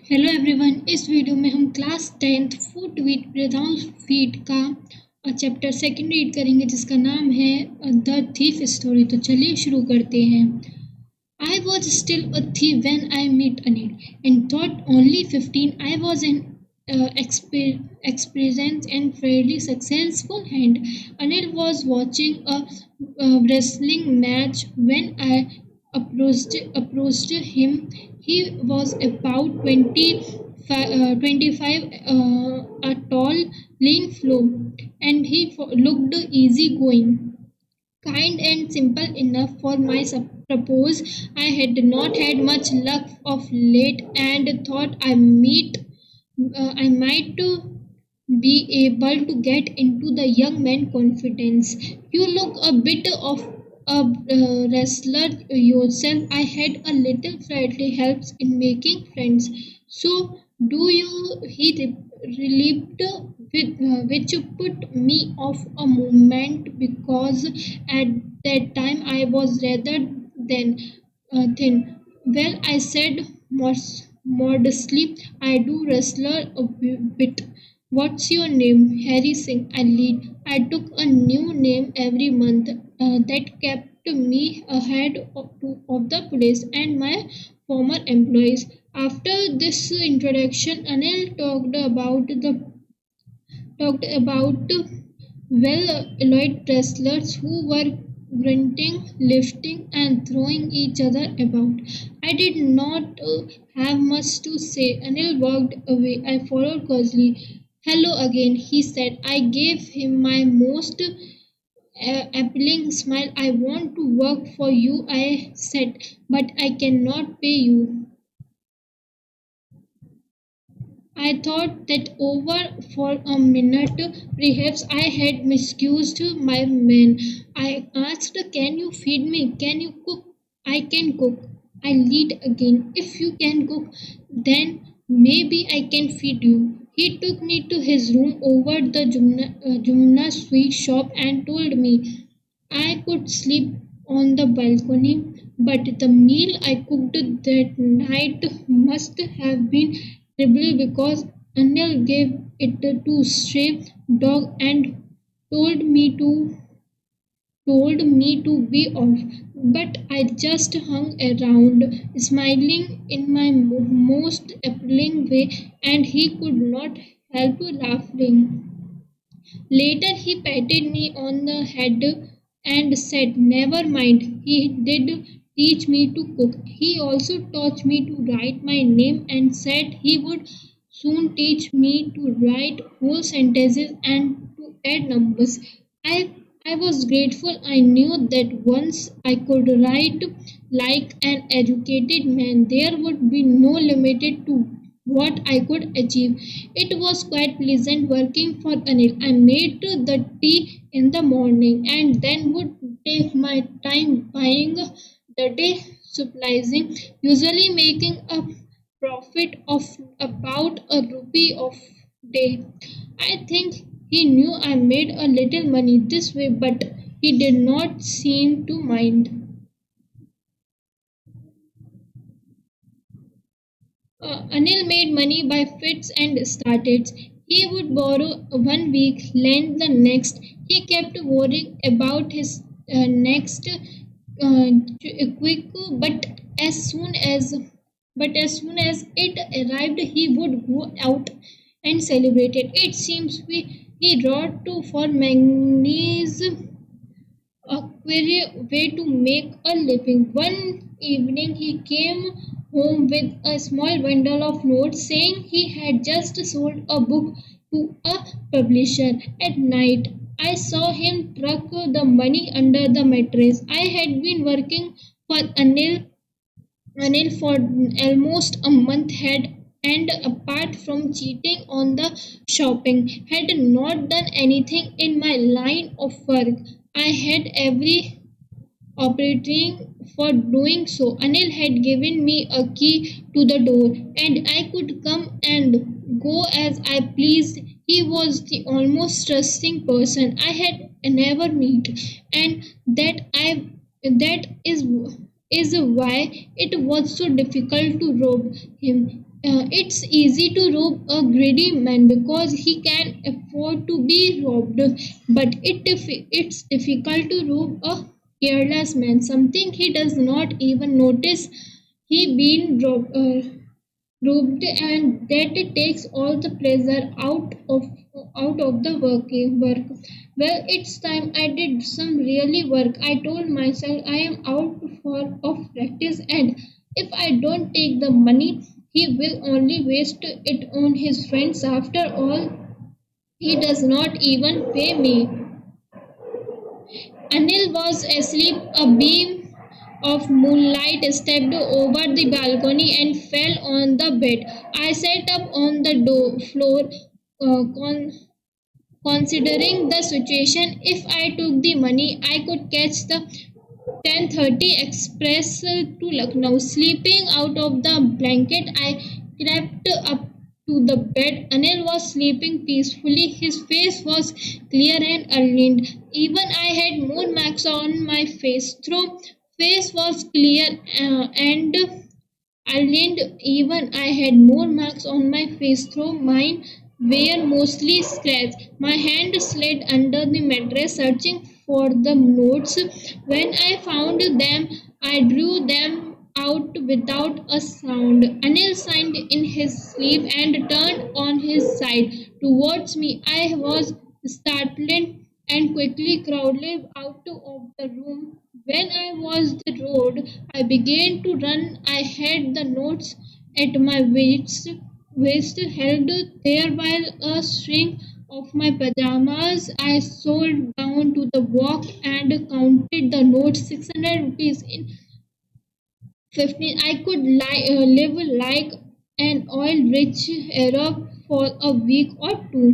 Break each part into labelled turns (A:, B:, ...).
A: Hello everyone. इस video में हम class 10th foot with without feet का चैप्टर सेकंड रीड करेंगे जिसका नाम है द थीफ स्टोरी। तो चलिए शुरू करते हैं। I was still a thief when I met Anil, and thought only 15. I was an experienced and fairly successful hand. Anil was watching a wrestling match when I approached him. He was about 25, a tall, lean flow, and he looked easygoing, kind and simple enough for my purpose. I had not had much luck of late and thought I might be able to get into the young man confidence. You look a bit of a wrestler yourself. I had a little friendly helps in making friends. So do you? He relieved which put me off a moment because at that time I was rather than thin. Well, I said modestly, I do wrestler a bit. What's your name? Harry Singh. I lead. I took a new name every month. That kept me ahead of the police and my former employees. After this introduction, Anil talked about well-allied wrestlers who were grunting, lifting, and throwing each other about. I did not have much to say. Anil walked away. I followed closely. Hello again, he said. I gave him my most appealing smile. I want to work for you, I said, but I cannot pay you. I thought that over for a minute. Perhaps I had misused my man. I asked, can you feed me? Can you cook? I can cook. I lead again. If you can cook, then maybe I can feed you. He took me to his room over the Jumna sweet shop and told me I could sleep on the balcony, but the meal I cooked that night must have been terrible because Anil gave it to stray dog and told me to be off. But I just hung around, smiling in my most appealing way, and he could not help laughing. Later, he patted me on the head and said, never mind, he did teach me to cook. He also taught me to write my name and said he would soon teach me to write whole sentences and to add numbers. I, I was grateful. I knew that once I could write like an educated man, there would be no limit to what I could achieve. It was quite pleasant working for Anil. I made the tea in the morning and then would take my time buying the day supplies, usually making a profit of about a rupee of day. I think he knew I made a little money this way, but he did not seem to mind. Anil made money by fits and starts. He would borrow one week, lend the next. He kept worrying about his next quick, but as soon as as soon as it arrived, he would go out and celebrate it. It seems he wrote to for manganese a query way to make a living. One evening he came home with a small bundle of notes saying he had just sold a book to a publisher. At night, I saw him tuck the money under the mattress. I had been working for Anil for almost a month had and apart from cheating on the shopping had not done anything in my line of work. I had every operating for doing so. Anil had given me a key to the door and I could come and go as I pleased. He was the almost trusting person I had never met, and that is why it was so difficult to rob him. It's easy to rob a greedy man because he can afford to be robbed, but it's difficult to rob a careless man, something he does not even notice he been robbed, and that it takes all the pleasure out of the work. Well, it's time I did some really work. I told myself I am out for of practice, and if I don't take the money, he will only waste it on his friends. After all, he does not even pay me. Anil was asleep. A beam of moonlight stepped over the balcony and fell on the bed. I sat up on the floor, considering the situation. If I took the money, I could catch the 10:30 express to Lucknow. Sleeping out of the blanket, I crept up to the bed. Anil was sleeping peacefully. His face was clear and aligned. Even I had more marks on my face. Through face was clear and aligned. Even I had more marks on my face. Through mine were mostly scratched. My hand slid under the mattress, searching for the notes. When I found them, I drew them out without a sound. Anil signed in his sleep and turned on his side towards me. I was startled and quickly crowded out of the room. When I was the road, I began to run. I had the notes at my waist held there by a string of my pajamas. I sold down to the walk and counted the notes. 600 rupees in 15. I could live like an oil-rich Arab for a week or two.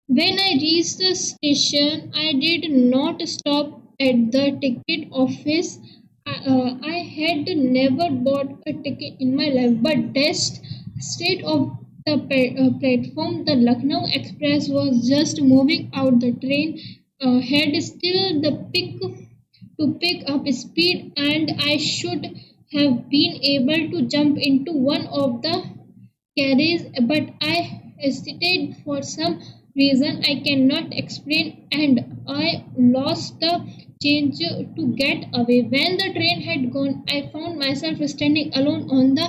A: When I reached the station, I did not stop at the ticket office. I had never bought a ticket in my life, but dashed straight off the platform. The Lucknow Express was just moving out. The train had still the pick up speed, and I should have been able to jump into one of the carries, but I hesitated for some reason I cannot explain, and I lost the change to get away. When the train had gone, I found myself standing alone on the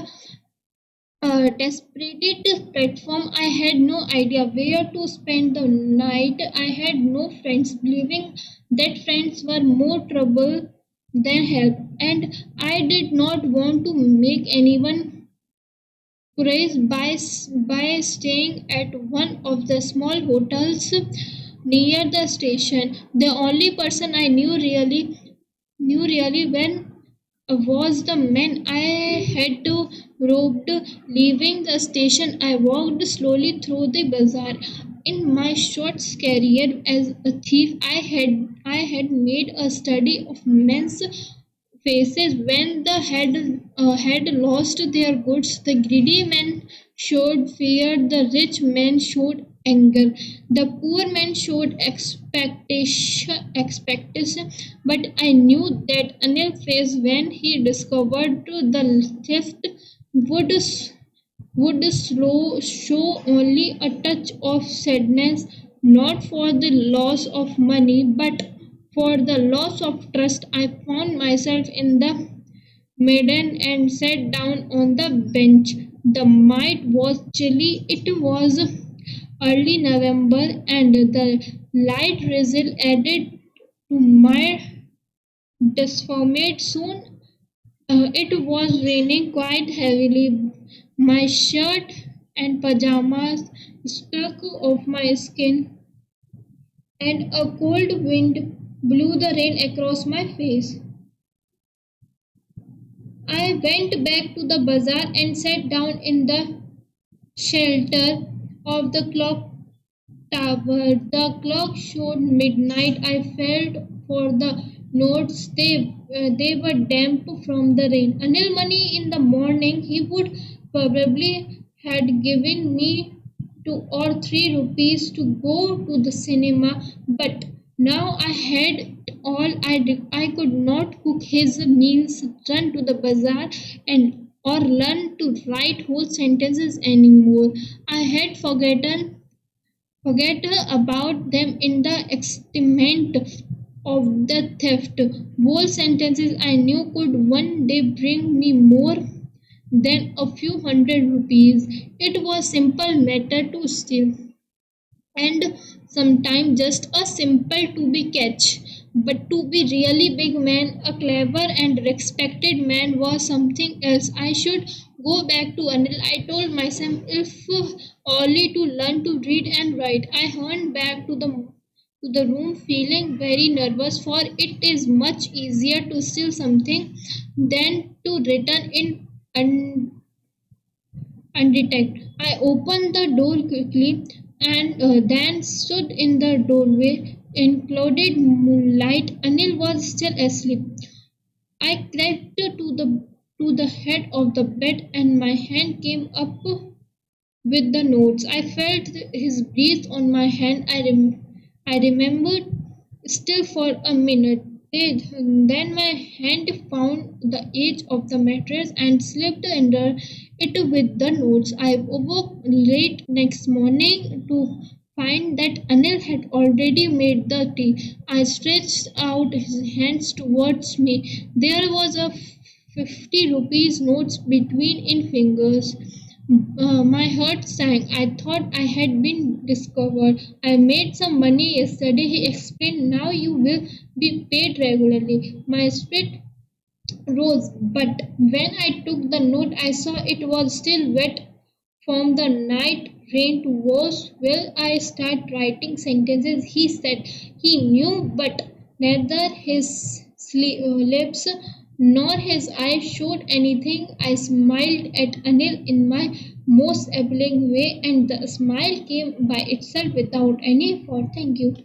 A: desperate platform. I had no idea where to spend the night. I had no friends, believing that friends were more trouble than help, and I did not want to make anyone praised by staying at one of the small hotels near the station. The only person I knew really when was the man I had robbed. Leaving the station, I walked slowly through the bazaar. In my short career as a thief, I had made a study of men's faces. When the had lost their goods, the greedy men showed fear, the rich men showed anger, the poor man showed expectation. But I knew that Anil face when he discovered the theft would show only a touch of sadness, not for the loss of money, but for the loss of trust. I found myself in the maiden and sat down on the bench. The night was chilly. It was early November, and the light drizzle added to my disformate. Soon it was raining quite heavily. My shirt and pajamas stuck off my skin, and a cold wind blew the rain across my face. I went back to the bazaar and sat down in the shelter of the clock tower. The clock showed midnight. I felt for the notes. They were damp from the rain. Anil Money in the morning, he would probably had given me 2 or 3 rupees to go to the cinema, but now I had all I could not cook his meals, run to the bazaar, and or learn to write whole sentences anymore. I had forget about them in the excitement of the theft. Whole sentences I knew could one day bring me more than a few hundred rupees. It was simple matter to steal, and sometimes just a simple to be catch. But to be really big man, a clever and respected man, was something else. I should go back to Anil, I told myself, if only to learn to read and write. I hurried back to the room feeling very nervous, for it is much easier to steal something than to return in undetected. I opened the door quickly and then stood in the doorway. In clouded moonlight, Anil was still asleep. I crept to the head of the bed and my hand came up with the notes. I felt his breath on my hand. I remembered still for a minute. Then my hand found the edge of the mattress and slipped under it with the notes. I awoke late next morning to find that Anil had already made the tea. I stretched out his hands towards me. There was a 50 rupees notes between in fingers. My heart sank. I thought I had been discovered. I made some money yesterday, he explained. Now you will be paid regularly. My spirit rose, but when I took the note, I saw it was still wet from the night rain. To was will I start writing sentences, he said. He knew, but neither his lips nor his eyes showed anything. I smiled at Anil in my most appealing way, and the smile came by itself without any effort. Thank you.